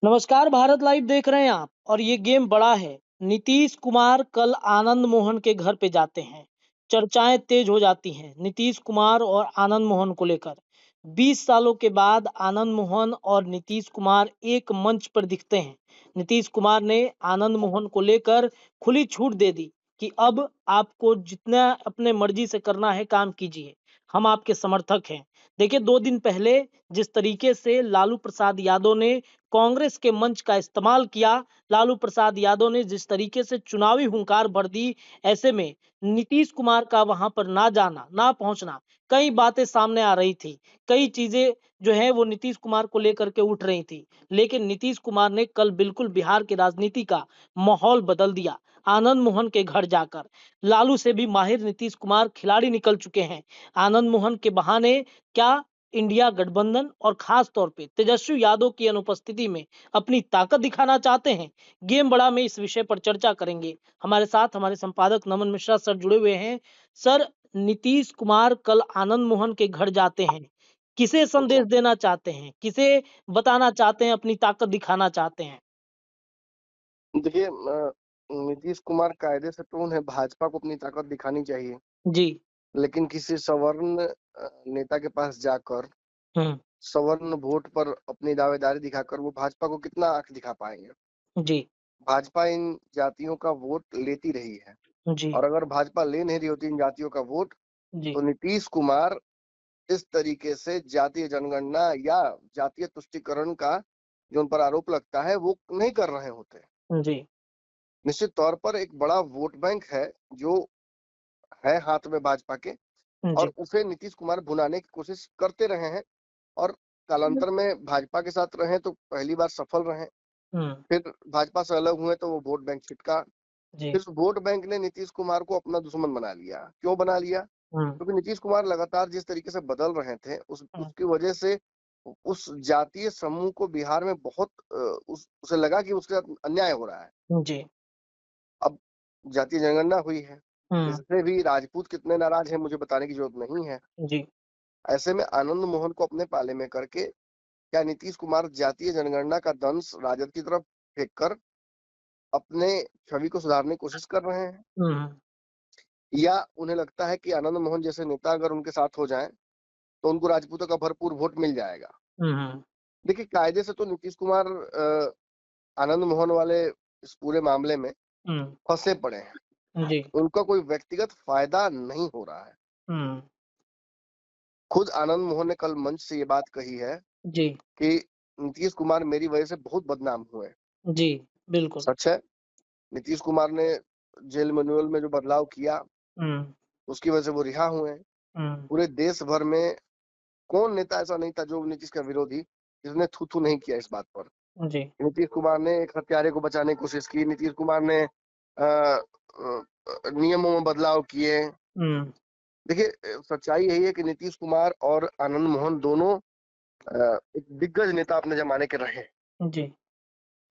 नमस्कार, भारत लाइव देख रहे हैं आप और ये गेम बड़ा है। नीतीश कुमार कल आनंद मोहन के घर पे जाते हैं। चर्चाएं तेज हो जाती हैं नीतीश कुमार और आनंद मोहन को लेकर। 20 सालों के बाद आनंद मोहन और नीतीश कुमार एक मंच पर दिखते हैं। नीतीश कुमार ने आनंद मोहन को लेकर खुली छूट दे दी कि अब आपको जितना अपने मर्जी से करना है काम कीजिए, हम आपके समर्थक हैं। देखिए 2 दिन पहले जिस तरीके से लालू प्रसाद यादव ने कांग्रेस के मंच का इस्तेमाल किया, लालू प्रसाद यादव ने जिस तरीके से चुनावी हुंकार भर दी, ऐसे में नीतीश कुमार का वहां पर ना जाना, ना पहुंचना, कई बातें सामने आ रही थी। कई चीजें जो है वो नीतीश कुमार को लेकर के उठ रही थी। लेकिन नीतीश कुमार ने कल बिल्कुल बिहार की राजनीति का माहौल बदल दिया। आनंद मोहन के घर जाकर लालू से भी माहिर नीतीश कुमार खिलाड़ी निकल चुके हैं। आनंद मोहन के बहाने क्या इंडिया गठबंधन और खास तौर पे तेजस्वी यादव की अनुपस्थिति में अपनी ताकत दिखाना चाहते हैं। गेम बड़ा में इस विषय पर चर्चा करेंगे। हमारे साथ हमारे संपादक नमन मिश्रा सर जुड़े हुए हैं। सर, नीतीश कुमार कल आनंद मोहन के घर जाते हैं, किसे संदेश देना चाहते हैं, किसे बताना चाहते हैं, अपनी ताकत दिखाना चाहते हैं? देखिए नीतीश कुमार कायदे से तो उन्हें भाजपा को अपनी ताकत दिखानी चाहिए, जी। लेकिन किसी सवर्ण नेता के पास जाकर हम्म। सवर्ण वोट पर अपनी दावेदारी दिखाकर वो भाजपा को कितना आंख दिखा पाएंगे। जी। भाजपा इन जातियों का वोट लेती रही है, जी। और अगर भाजपा ले नहीं रही होती इन जातियों का वोट, जी। तो नीतीश कुमार इस तरीके से जातीय जनगणना या जातीय तुष्टिकरण का जो उन पर आरोप लगता है वो नहीं कर रहे होते। जी। निश्चित तौर पर एक बड़ा वोट बैंक है जो है हाथ में भाजपा के, जी। और उसे नीतीश कुमार भुनाने की कोशिश करते रहे हैं। और कालांतर में भाजपा के साथ रहे तो पहली बार सफल रहे, हम्म। फिर भाजपा से अलग हुए तो वो वोट बैंक छिटका। जी। फिर वोट बैंक ने नीतीश कुमार को अपना दुश्मन बना लिया। क्यों बना लिया? हम्म। क्योंकि नीतीश कुमार लगातार जिस तरीके से बदल रहे थे उसकी वजह से उस जातीय समूह को बिहार में बहुत उसे लगा कि उसके साथ अन्याय हो रहा है। जी। अब जातीय जनगणना हुई है, हम्म। इससे भी राजपूत कितने नाराज हैं मुझे बताने की जरूरत नहीं है। जी। ऐसे में आनंद मोहन को अपने पाले में करके क्या नीतीश कुमार जातीय जनगणना का दंश राजद की तरफ फेंक कर अपने छवि को सुधारने की कोशिश कर रहे हैं, हम्म। या उन्हें लगता है कि आनंद मोहन जैसे नेता अगर उनके साथ हो जाएं तो उनको राजपूतों का भरपूर वोट मिल जाएगा। हम्म। देखिए कायदे से तो नीतीश कुमार आनंद मोहन वाले इस पूरे मामले में हम्म। फंसे पड़े हैं। जी। उनका कोई व्यक्तिगत फायदा नहीं हो रहा है। हम्म। खुद आनंद मोहन ने कल मंच से ये बात कही है जी। कि नीतीश कुमार मेरी वजह से बहुत बदनाम हुए। जी, बिल्कुल। सच है, नीतीश कुमार ने जेल मैनुअल में जो बदलाव किया हुँ। उसकी वजह से वो रिहा हुए। हुँ। पूरे देश भर में कौन नेता ऐसा नहीं था जो नीतीश का विरोधी जिसने थू थू नहीं किया इस बात पर। जी। नीतीश कुमार ने एक हत्यारे को बचाने की कोशिश की, नीतीश कुमार ने नियमों में बदलाव किए। हुँ। देखिए सच्चाई यही है कि नीतीश कुमार और आनंद मोहन दोनों एक दिग्गज नेता अपने जमाने के रहे। जी।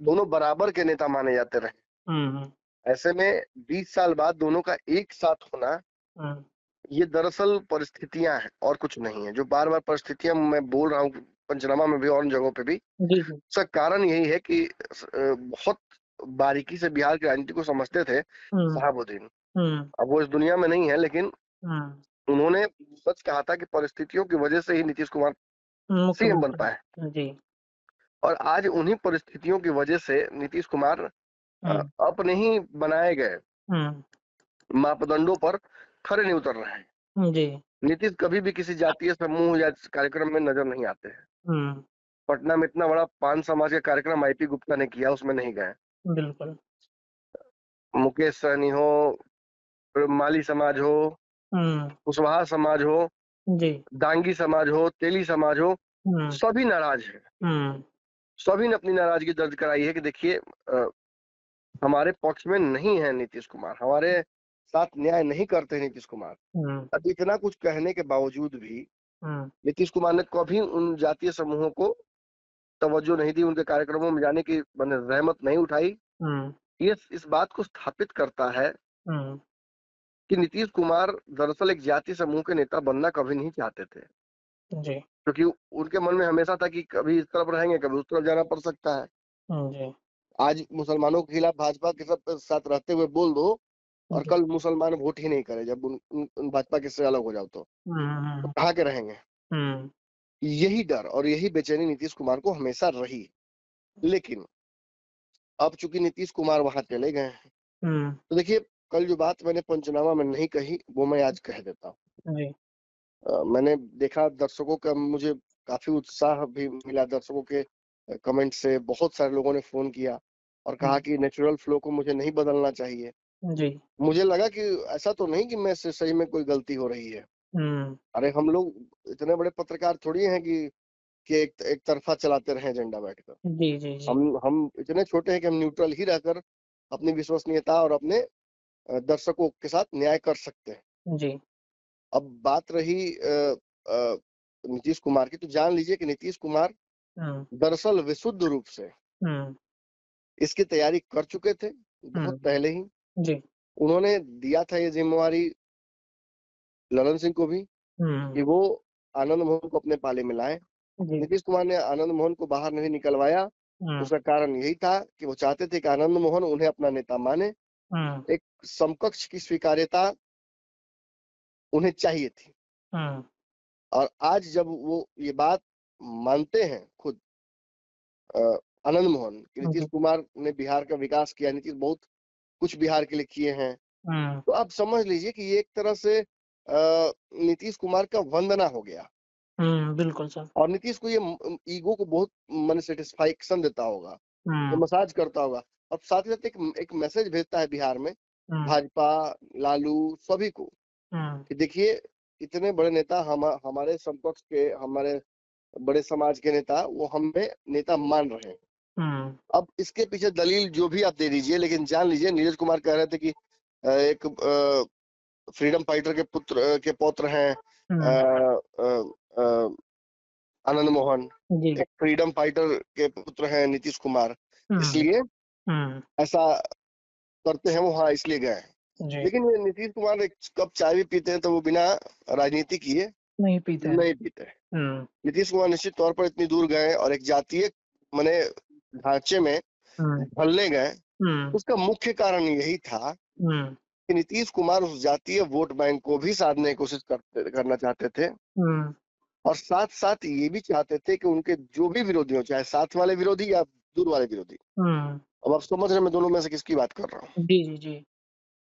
दोनों बराबर के नेता माने जाते रहे। हुँ। हुँ। ऐसे में 20 साल बाद दोनों का एक साथ होना, हुँ। ये दरअसल परिस्थितियां हैं और कुछ नहीं है। जो बार बार परिस्थितियां मैं बोल रहा हूँ पंचनामा में भी और उन जगहों पे भी, जी, जी। इसका कारण यही है कि बहुत बारीकी से बिहार की राजनीति को समझते थे हुँ। शहाबुद्दीन। हुँ। अब वो इस दुनिया में नहीं है, लेकिन हुँ। उन्होंने सच कहा था कि परिस्थितियों की वजह से ही नीतीश कुमार सीएम बन मुख्यमंत्री। पाए। जी। और आज उन्हीं परिस्थितियों की वजह से नीतीश कुमार हुँ। अपने ही बनाए गए हुँ। मापदंडों पर खरे नहीं उतर रहे हैं। जी। नीतीश कभी भी किसी जातीय समूह या कार्यक्रम में नजर नहीं आते हैं। हुँ। पटना में इतना बड़ा पान समाज का कार्यक्रम आईपी गुप्ता ने किया, उसमें नहीं गए। बिल्कुल। मुकेश सहनी हो, फिर माली समाज हो, हुँ। कुशवाहा समाज हो, जी। डांगी समाज हो, तेली समाज हो, हुँ। सभी नाराज है। हुँ। सभी ने अपनी नाराजगी दर्ज कराई है कि देखिए हमारे पक्ष में नहीं है नीतीश कुमार, हमारे साथ न्याय नहीं करते नीतीश कुमार। हुँ। अब इतना कुछ कहने के बावजूद भी हुँ। नीतीश कुमार ने कभी उन जातीय समूहों को तवज्जो नहीं दी, उनके कार्यक्रमों में जाने की मैंने रहमत नहीं उठाई। हुँ। ये इस बात को स्थापित करता है हुँ। कि नीतीश कुमार दरअसल एक जाति समूह के नेता बनना कभी नहीं चाहते थे, जी। क्योंकि उनके मन में हमेशा था कि कभी इस तरफ रहेंगे, कभी उस तरफ जाना पड़ सकता है। जी। आज मुसलमानों के खिलाफ भाजपा के साथ रहते हुए बोल दो और जी। कल मुसलमान वोट ही नहीं करे जब उन भाजपा के से अलग हो जाओ हुँ, तो हुँ, कहाँ के रहेंगे? हुँ, यही डर और यही बेचैनी नीतीश कुमार को हमेशा रही। लेकिन अब चूंकि नीतीश कुमार वहां चले गए हैं, हुँ, तो देखिए कल जो बात मैंने पंचनामा में नहीं कही वो मैं आज कह देता हूँ। जी। मैंने देखा दर्शकों का, मुझे काफी उत्साह भी मिला दर्शकों के कमेंट से। बहुत सारे लोगों ने फोन किया और हुँ, कहा कि नेचुरल फ्लो को मुझे नहीं बदलना चाहिए। जी। मुझे लगा कि ऐसा तो नहीं कि मैं से सही में कोई गलती हो रही है। हुँ, अरे हम लोग इतने बड़े पत्रकार थोड़ी हैं कि एक तरफा चलाते रहे एजेंडा बैठकर। जी, जी, जी, हम इतने छोटे हैं कि हम न्यूट्रल ही रहकर अपनी विश्वसनीयता और अपने दर्शकों के साथ न्याय कर सकते हैं। जी। अब बात रही अ, नीतीश कुमार की, तो जान लीजिए कि नीतीश कुमार हुँ, दरअसल विशुद्ध रूप से हुँ, इसकी तैयारी कर चुके थे बहुत हुँ, पहले ही। जी। उन्होंने दिया था ये जिम्मेवारी ललन सिंह को भी हुँ, कि वो आनंद मोहन को अपने पाले में लाए। जी। नीतीश कुमार ने आनंद मोहन को बाहर नहीं निकलवाया। हुँ, उसका कारण यही था कि वो चाहते थे कि आनंद मोहन उन्हें अपना नेता माने। हुँ, एक समकक्ष की स्वीकार्यता उन्हें चाहिए थी। हुँ, और आज जब वो ये बात मानते हैं खुद, अ, आनंद मोहन, कि नीतीश जी। कुमार ने बिहार का विकास किया, नीतीश बहुत कुछ बिहार के लिए किए हैं, हुँ, तो आप समझ लीजिए कि ये एक तरह से नीतीश कुमार का वंदना हो गया। हुँ, बिल्कुल सर। और नीतीश को ये ईगो को बहुत मन सेटिस्फैक्शन देता होगा, ये हुँ, मसाज करता होगा। और साथ ही साथ एक मैसेज भेजता है बिहार में हुँ, भाजपा, लालू, सभी को, हुँ, कि देखिए इतने बड़े नेता हमारे समकक्ष के, हमारे बड़े समाज के नेता वो हमें नेता मान रहे हैं। हुँ, अब इसके पीछे दलील जो भी आप दे दीजिए, लेकिन जान लीजिए नीरज कुमार कह रहे थे कि एक फ्रीडम फाइटर के पुत्र के पौत्र हैं हुँ, आनंद मोहन, जी। एक फ्रीडम फाइटर के पुत्र हैं नीतीश कुमार, हुँ, इसलिए हुँ, ऐसा करते हैं वो, हाँ इसलिए गए हैं। जी। लेकिन ये नीतीश कुमार एक कप चाय भी पीते हैं तो वो बिना राजनीति किए नहीं पीते हैं। नहीं पीते हैं। हुँ, नीतीश कुमार निश्चित तौर पर इतनी दूर गए और एक जातीय मने ढांचे में हुँ, ढलने गए। हुँ, उसका मुख्य कारण यही था हुँ, कि नीतीश कुमार उस जातीय वोट बैंक को भी साधने की कोशिश करना चाहते थे। हुँ, और साथ साथ ये भी चाहते थे कि उनके जो भी विरोधी हो, चाहे साथ वाले विरोधी या दूर वाले विरोधी, हुँ, अब आप समझ रहे हैं मैं दोनों में से किसकी बात कर रहा हूँ। जी, जी, जी।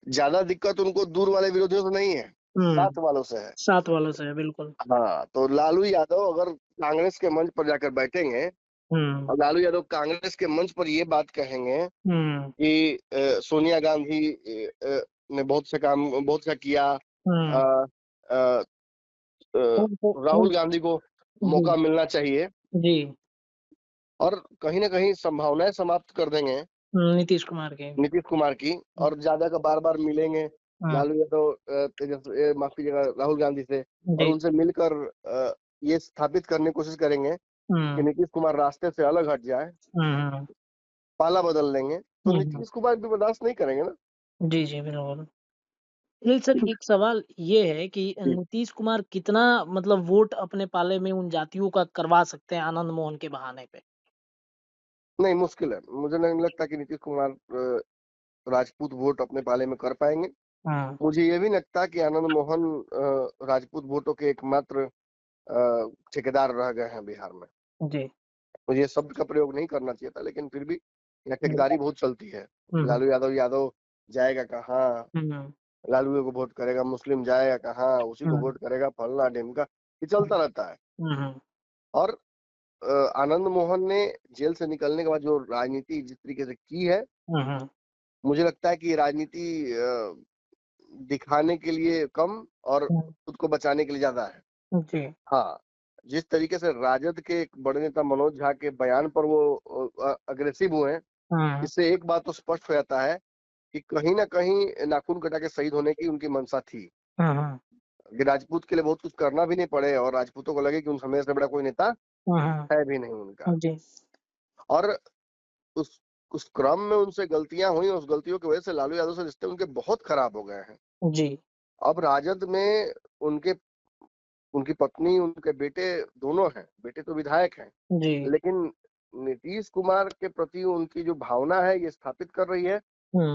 ज्यादा दिक्कत उनको दूर वाले विरोधियों से नहीं है, हुँ, साथ वालों से है। 7 वालों से है, बिल्कुल। हाँ, तो लालू यादव अगर कांग्रेस के मंच पर जाकर बैठेंगे हुँ, और लालू यादव कांग्रेस के मंच पर ये बात कहेंगे हुँ, कि सोनिया गांधी ने बहुत सा किया, हुँ, अ, अ, अ, उनको राहुल गांधी को जी, मौका मिलना चाहिए, जी। और कहीं ना कहीं संभावनाएं समाप्त कर देंगे नीतीश कुमार के। नीतीश कुमार की। हुँ, और ज्यादा का बार बार मिलेंगे हुँ, लालू यादव, माफ कीजिएगा, राहुल गांधी से, और जी। उनसे मिलकर ये स्थापित करने की कोशिश करेंगे कि हुँ, नीतीश कुमार रास्ते से अलग हट जाए, हुँ, हुँ, पाला बदल लेंगे, तो हुँ, हुँ। नीतीश कुमार भी बर्दाश्त नहीं करेंगे ना। जी, जी, बिल्कुल। नहीं सर, एक सवाल ये है कि जी। नीतीश कुमार कितना मतलब वोट अपने पाले में उन जातियों का करवा सकते हैं आनंद मोहन के बहाने पे? नहीं, मुश्किल है, मुझे नहीं लगता कि नीतीश कुमार राजपूत वोट अपने पाले में कर पाएंगे। हाँ, मुझे ये भी लगता है कि आनंद मोहन राजपूत वोटों के एकमात्र ठेकेदार रह गए हैं बिहार में। जी। मुझे शब्द का प्रयोग नहीं करना चाहिए था, लेकिन फिर भी यहाँ हुँ, ठेकेदारी बहुत चलती है। हुँ, हुँ, लालू यादव यादव जाएगा कहाँ, हुँ, लालू को वोट करेगा, मुस्लिम जाएगा कहाँ, उसी को हुँ, वोट करेगा, फलना ढिमका, ये चलता रहता है। हुँ, हुँ, और आनंद मोहन ने जेल से निकलने के बाद जो राजनीति जिस तरीके से की है, हुँ, हुँ, मुझे लगता है कि ये राजनीति दिखाने के लिए कम और हुँ, खुद को बचाने के लिए ज्यादा है। जी। हाँ, जिस तरीके से राजद के एक बड़े नेता मनोज झा के बयान पर वो अग्रेसिव हुए हैं, हुँ, इससे एक बात तो स्पष्ट हो जाता है कि कहीं न कहीं नाखून कटा के शहीद होने की उनकी मंशा थी। हुँ, हुँ, कि राजपूत के लिए बहुत कुछ करना भी नहीं पड़े और राजपूतों को लगे कि उन समय से बड़ा कोई नेता हुँ, है भी नहीं उनका। हुँ, जी, और उस उस क्रम में उनसे गलतियाँ हुई, उस गलतियों की वजह से लालू यादव से रिश्ते उनके बहुत खराब हो गए हैं। जी, अब राजद में उनके उनकी पत्नी, उनके बेटे दोनों हैं, बेटे तो विधायक हैं, जी, लेकिन नीतीश कुमार के प्रति उनकी जो भावना है ये स्थापित कर रही है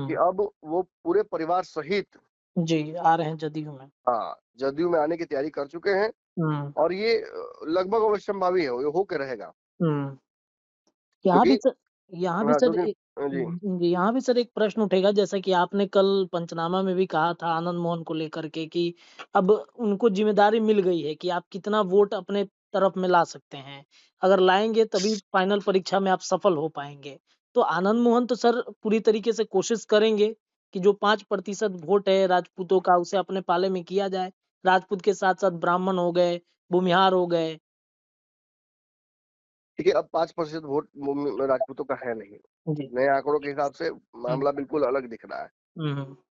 कि हुँ। अब वो पूरे परिवार सहित जी, आ रहे हैं जदयू में। हाँ, जदयू में आने की तैयारी कर चुके हैं हुँ, और ये लगभग अवश्यंभावी है, ये होके रहेगा। हुँ। यहाँ भी क्योंकि स यहाँ भी हाँ, सर क्योंकि जी, जी, यहाँ भी सर एक प्रश्न उठेगा जैसा कि आपने कल पंचनामा में भी कहा था आनंद मोहन को लेकर के कि अब उनको ज़िम्मेदारी मिल गई है कि आप कितना वोट अपने तरफ में ला सकते हैं। अगर लाएँगे तभी फाइनल परीक्षा में आप सफल हो पाएँगे। तो आनंद मोहन तो सर पूरी तरीके से कोशिश करेंगे कि जो 5% वोट है राजपूतों का उसे अपने पाले में किया जाए। राजपूत के साथ-साथ ब्राह्मण हो गए, भूमिहार हो गए। देखिए अब 5% वोट राजपूतों का है नहीं। जी। नए आंकड़ों के हिसाब से हुँ, मामला बिल्कुल अलग दिख रहा है। हुँ, हुँ।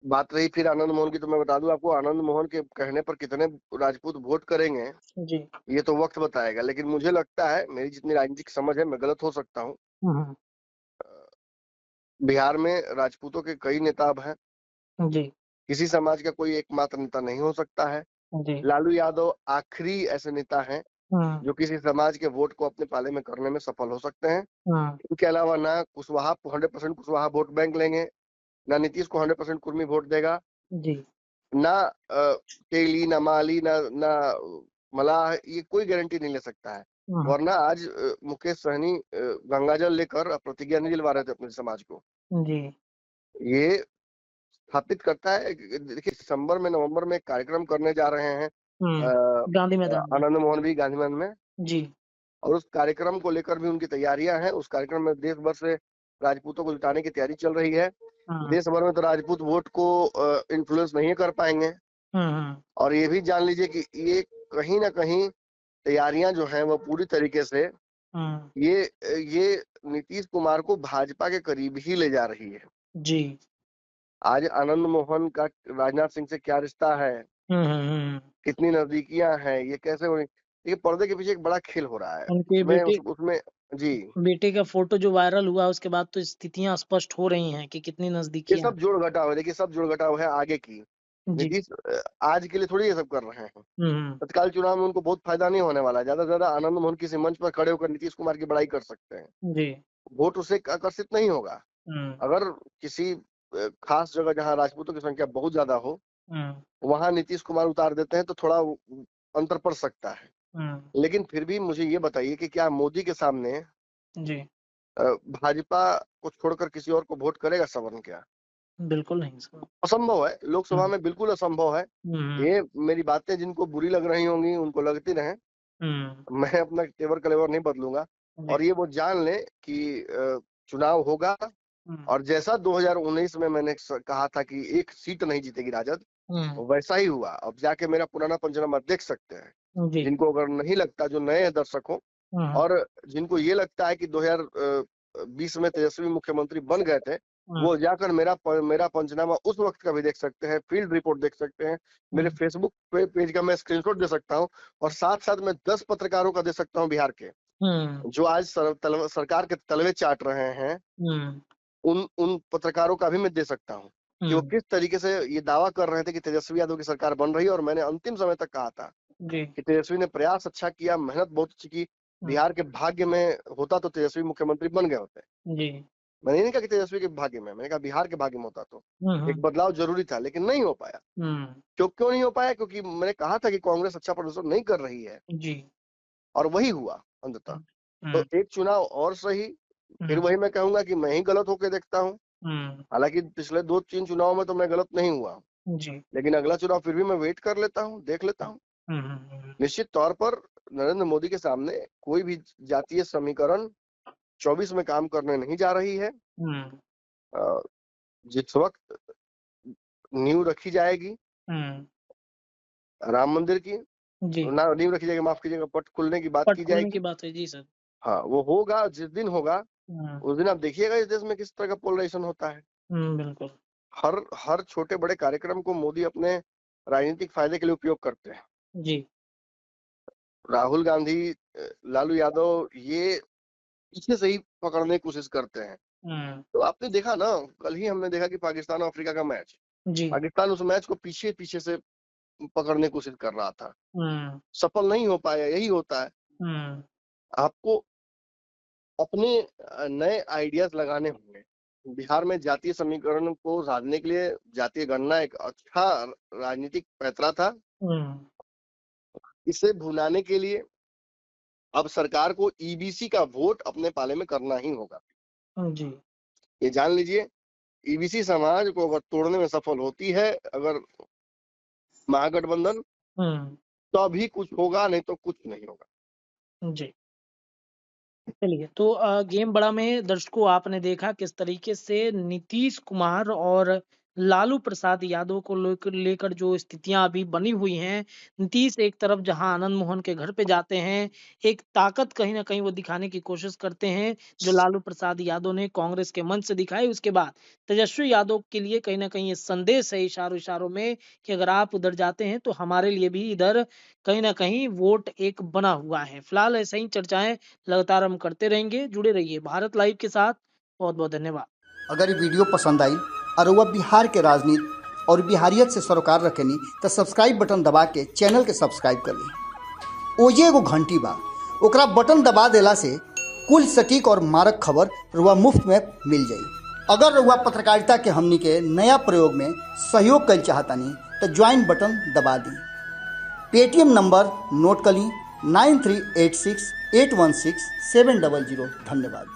बात रही फिर आनंद मोहन की, तो मैं बता दूं आपको, आनंद मोहन के कहने पर कितने राजपूत वोट करेंगे जी। ये तो वक्त बताएगा, लेकिन मुझे लगता है, मेरी जितनी राजनीतिक समझ है, मैं गलत हो सकता हूँ, हुँ, हुँ। बिहार में राजपूतों के कई नेता अब हैं। जी, किसी समाज का कोई एकमात्र नेता नहीं हो सकता है। जी। लालू यादव आखिरी ऐसे नेता हैं हुँ, जो किसी समाज के वोट को अपने पाले में करने में सफल हो सकते हैं। हुँ। इनके अलावा ना कुशवाहा 100% कुशवाहा वोट बैंक लेंगे, ना नीतीश को 100% कुर्मी वोट देगा, जी। ना तेली, ना माली, ना मलाह, ये कोई गारंटी नहीं ले सकता है। हुँ, वरना आज मुकेश सहनी गंगाजल लेकर प्रतिज्ञा नहीं दिलवा रहे थे अपने समाज को। जी। ये स्थापित करता है कि देखिए दिसंबर में, नवंबर में एक कार्यक्रम करने जा रहे हैं हुँ, गांधी मैदान में। आनंद मोहन भी गांधी मैदान में, जी। और उस कार्यक्रम को लेकर भी उनकी तैयारियां हैं। उस कार्यक्रम में देश भर से राजपूतों को जुटाने की तैयारी चल रही है। हुँ, देश भर में तो राजपूत वोट को इन्फ्लुएंस नहीं कर पाएंगे, हुँ, हुँ, और ये भी जान लीजिए कि ये कहीं ना कहीं तैयारियां जो हैं वो पूरी तरीके से हुँ। ये नीतीश कुमार को भाजपा के करीब ही ले जा रही है। जी। आज आनंद मोहन का राजनाथ सिंह से क्या रिश्ता है, हुँ, हुँ, हुँ। कितनी नजदीकियां हैं, ये कैसे हो रही, ये पर्दे के पीछे एक बड़ा खेल हो रहा है। उनके बेटे उसमें जी, बेटे का फ़ोटो जो वायरल हुआ उसके बाद तो स्थितियाँ स्पष्ट हो रही हैं कि कितनी ये नज़दीकियाँ सब जोड़ घटाव है, देखिए सब जोड़ घटाव है आगे की। जी। नीतीश आज के लिए थोड़ी ये सब कर रहे हैं। हुँ, हुँ। तत्काल चुनाव में उनको बहुत फायदा नहीं होने वाला है। ज्यादा से ज्यादा आनंद मोहन किसी मंच पर खड़े होकर नीतीश कुमार की बड़ाई कर सकते हैं, जी। वोट उससे आकर्षित नहीं होगा। हुँ, अगर किसी खास जगह जहां राजपूतों की संख्या बहुत ज्यादा हो, हुँ, वहां नीतीश कुमार उतार देते हैं तो थोड़ा अंतर पड़ सकता है। हुँ। लेकिन फिर भी मुझे ये बताइए कि क्या मोदी के सामने जी, भाजपा को छोड़कर किसी और को वोट करेगा सवर्ण क्या? बिल्कुल नहीं सर। असंभव है, लोकसभा हुँ, में बिल्कुल असंभव है। हुँ, ये मेरी बातें जिनको बुरी लग रही होंगी उनको लगती रहें, हुँ, मैं अपना तेवर कलेवर नहीं बदलूंगा। जी। और ये वो जान लें कि चुनाव होगा, हुँ, और जैसा 2019 में मैंने कहा था कि एक सीट नहीं जीतेगी राजद, हुँ, वैसा ही हुआ। अब जाके मेरा पुराना पंचनामा देख सकते हैं, जी। जिनको अगर नहीं लगता, जो नए दर्शक हो, हुँ, हुँ, और जिनको ये लगता है कि 2020 में तेजस्वी मुख्यमंत्री बन गए थे, हुँ, वो जाकर मेरा पंचनामा उस वक्त का भी देख सकते हैं, फील्ड रिपोर्ट देख सकते हैं, मेरे हुँ, फेसबुक पेज का मैं स्क्रीनशॉट दे सकता हूँ, और साथ साथ मैं 10 पत्रकारों का दे सकता हूँ बिहार के, हुँ, जो आज सरकार के तलवे चाट रहे हैं। हुँ, उन उन पत्रकारों का भी मैं दे सकता हूँ कि वो हुँ, किस तरीके से ये दावा कर रहे थे कि तेजस्वी यादव की सरकार बन रही है, और मैंने अंतिम समय तक कहा था जी। कि तेजस्वी ने प्रयास अच्छा किया, मेहनत बहुत अच्छी की। हुँ, बिहार के भाग्य में होता तो तेजस्वी मुख्यमंत्री बन गए होते। जी। मैंने ये नहीं कहा कि तेजस्वी के भाग्य में, मैंने कहा बिहार के भाग्य में होता तो हुँ, एक हुँ, बदलाव जरूरी था, लेकिन नहीं हो पाया। हुँ, क्यों नहीं हो पाया? क्योंकि मैंने कहा था कि कांग्रेस अच्छा प्रदर्शन नहीं कर रही है, जी। और वही हुआ अंततः। हुँ, तो हुँ, एक चुनाव और सही, फिर हुँ, वही मैं कहूंगा कि मैं ही गलत होकर देखता हूँ। हुँ, हालांकि पिछले 2-3 चुनाव में तो मैं गलत नहीं हुआ, जी। लेकिन अगला चुनाव फिर भी मैं वेट कर लेता हूँ, देख लेता हूँ। हुँ, हुँ, हुँ, निश्चित तौर पर नरेंद्र मोदी के सामने कोई भी जातीय समीकरण 24 में काम करने नहीं जा रही है। हुँ, अ, जिस वक्त नींव रखी जाएगी हुँ, राम मंदिर की, जी। ना नींव रखी जाएगी, माफ कीजिएगा, पट खुलने की बात पट की खुलने की जाएगी। बात है। जी सर। हाँ, वो होगा, जिस दिन होगा हुँ, उस दिन आप देखिएगा इस देश में किस तरह का पोलराइजेशन होता है। हुँ, बिल्कुल। हर छोटे बड़े कार्यक्रम को मोदी अपने राजनीतिक फायदे के लिए उपयोग करते हैं। जी। राहुल गांधी, लालू यादव, ये पीछे से ही पकड़ने की कोशिश करते हैं। हुँ, तो आपने देखा ना, कल ही हमने देखा कि पाकिस्तान और अफ्रीका का मैच, जी। पाकिस्तान उस मैच को पीछे पीछे से पकड़ने की कोशिश कर रहा था, हुँ, सफल नहीं हो पाया। यही होता है। हुँ, आपको अपने नए आइडियाज लगाने होंगे। बिहार में जातीय समीकरण को साधने के लिए जातीय गणना एक अच्छा राजनीतिक पैंतरा था। इसे भुनाने के लिए अब सरकार को ईबीसी का वोट अपने पाले में करना ही होगा। जी। ये जान लीजिए, ईबीसी समाज को अगर तोड़ने में सफल होती है अगर महागठबंधन, तो अभी कुछ होगा, नहीं तो कुछ नहीं होगा। जी। चलिए, तो गेम बड़ा में दर्शकों आपने देखा किस तरीके से नीतीश कुमार और लालू प्रसाद यादव को लेकर जो स्थितियां अभी बनी हुई हैं। नीतीश एक तरफ जहां आनंद मोहन के घर पे जाते हैं, एक ताकत कहीं ना कहीं वो दिखाने की कोशिश करते हैं, जो लालू प्रसाद यादव ने कांग्रेस के मंच से दिखाई। उसके बाद तेजस्वी यादव के लिए कहीं ना कहीं ये संदेश है इशारों इशारों में कि अगर आप उधर जाते हैं तो हमारे लिए भी इधर कहीं ना कहीं वोट एक बना हुआ है। फिलहाल ऐसे ही चर्चाएं लगातार हम करते रहेंगे। जुड़े रहिए भारत लाइव के साथ। बहुत बहुत धन्यवाद। अगर ये वीडियो पसंद आई और वह बिहार के राजनीति और बिहारियत से सरोकार रखेनी तो सब्सक्राइब बटन दबा के चैनल के सब्सक्राइब कर ली। ओजे एगो घंटी बा, ओकरा बटन दबा देला से कुल सटीक और मारक खबर रुआ मुफ्त में मिल जाई। अगर रुआ पत्रकारिता के हमनी के नया प्रयोग में सहयोग कर चाहतानी तो ज्वाइन बटन दबा दी। पेटीएम नंबर नोट कर ली 9386816700। धन्यवाद।